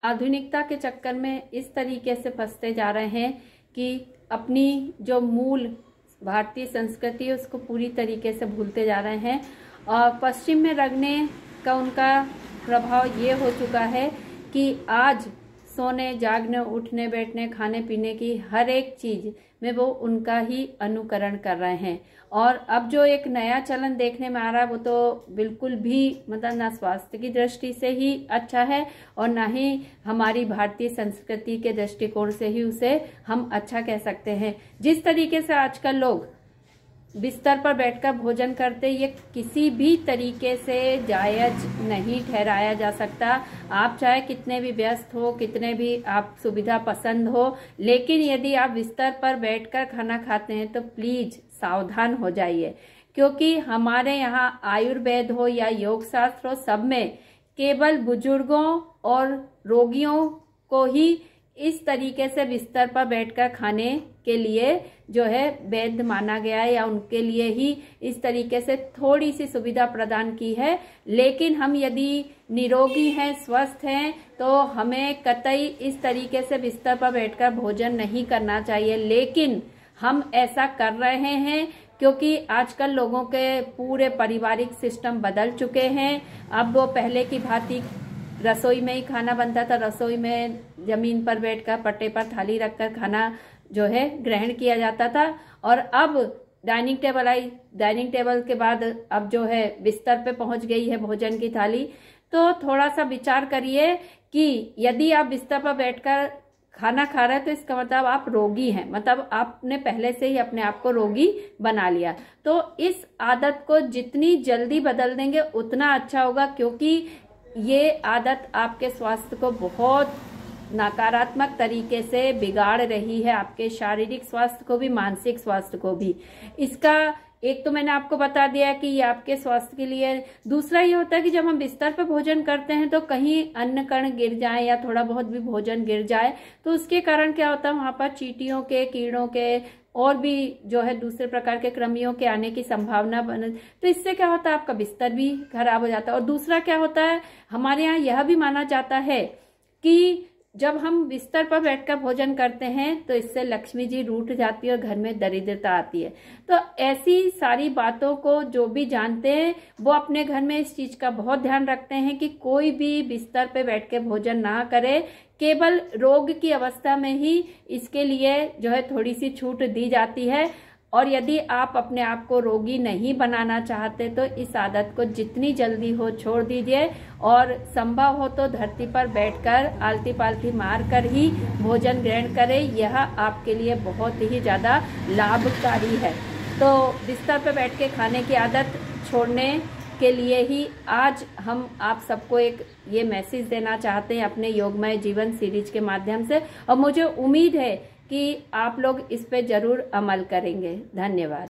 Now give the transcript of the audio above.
आधुनिकता के चक्कर में इस तरीके से फंसते जा रहे हैं कि अपनी जो मूल भारतीय संस्कृति है उसको पूरी तरीके से भूलते जा रहे हैं। और पश्चिम में रंगने का उनका प्रभाव ये हो चुका है कि आज सोने, जागने, उठने, बैठने, खाने पीने की हर एक चीज में वो उनका ही अनुकरण कर रहे हैं। और अब जो एक नया चलन देखने में आ रहा है वो तो बिल्कुल भी मतलब ना स्वास्थ्य की दृष्टि से ही अच्छा है और ना ही हमारी भारतीय संस्कृति के दृष्टिकोण से ही उसे हम अच्छा कह सकते हैं। जिस तरीके से आजकल लोग बिस्तर पर बैठकर भोजन करते, ये किसी भी तरीके से जायज नहीं ठहराया जा सकता। आप चाहे कितने भी व्यस्त हो, कितने भी आप सुविधा पसंद हो, लेकिन यदि आप बिस्तर पर बैठकर खाना खाते हैं तो प्लीज सावधान हो जाइए, क्योंकि हमारे यहाँ आयुर्वेद हो या योग शास्त्र हो, सब में केवल बुजुर्गों और रोगियों को ही इस तरीके से बिस्तर पर बैठकर खाने के लिए जो है वैध माना गया है या उनके लिए ही इस तरीके से थोड़ी सी सुविधा प्रदान की है। लेकिन हम यदि निरोगी हैं, स्वस्थ हैं, तो हमें कतई इस तरीके से बिस्तर पर बैठकर भोजन नहीं करना चाहिए। लेकिन हम ऐसा कर रहे हैं क्योंकि आजकल लोगों के पूरे पारिवारिक सिस्टम बदल चुके हैं। अब वो पहले की भांति रसोई में ही खाना बनता था, रसोई में जमीन पर बैठकर पट्टे पर थाली रखकर खाना जो है ग्रहण किया जाता था। और अब dining table I, dining table के बाद अब जो है बिस्तर पे पहुंच गई है भोजन की थाली। तो थोड़ा सा विचार करिए कि यदि आप बिस्तर पर बैठकर खाना खा रहे हैं तो इसका मतलब आप रोगी हैं, मतलब आपने पहले से ही अपने आप को रोगी बना लिया। तो इस आदत को जितनी जल्दी बदल देंगे उतना अच्छा होगा, क्योंकि ये आदत आपके स्वास्थ्य को बहुत नकारात्मक तरीके से बिगाड़ रही है, आपके शारीरिक स्वास्थ्य को भी, मानसिक स्वास्थ्य को भी। इसका एक तो मैंने आपको बता दिया कि ये आपके स्वास्थ्य के लिए। दूसरा ये होता है कि जब हम बिस्तर पर भोजन करते हैं तो कहीं अन्न कण गिर जाए या थोड़ा बहुत भी भोजन गिर जाए तो उसके कारण क्या होता है, वहां पर चींटियों के, कीड़ों के और भी जो है दूसरे प्रकार के कृमियों के आने की संभावना बने। तो इससे क्या होता है, आपका बिस्तर भी खराब हो जाता है। और दूसरा क्या होता है, हमारे यहाँ यह भी माना जाता है कि जब हम बिस्तर पर बैठकर भोजन करते हैं तो इससे लक्ष्मी जी रूठ जाती है और घर में दरिद्रता आती है। तो ऐसी सारी बातों को जो भी जानते हैं वो अपने घर में इस चीज का बहुत ध्यान रखते हैं कि कोई भी बिस्तर पे बैठ के भोजन ना करे। केवल रोग की अवस्था में ही इसके लिए जो है थोड़ी सी छूट दी जाती है। और यदि आप अपने आप को रोगी नहीं बनाना चाहते तो इस आदत को जितनी जल्दी हो छोड़ दीजिए और संभव हो तो धरती पर बैठकर आलती पालती मार कर ही भोजन ग्रहण करें। यह आपके लिए बहुत ही ज्यादा लाभकारी है। तो बिस्तर पर बैठ के खाने की आदत छोड़ने के लिए ही आज हम आप सबको एक ये मैसेज देना चाहते हैं अपने योगमय जीवन सीरीज के माध्यम से। और मुझे उम्मीद है कि आप लोग इस पे जरूर अमल करेंगे। धन्यवाद।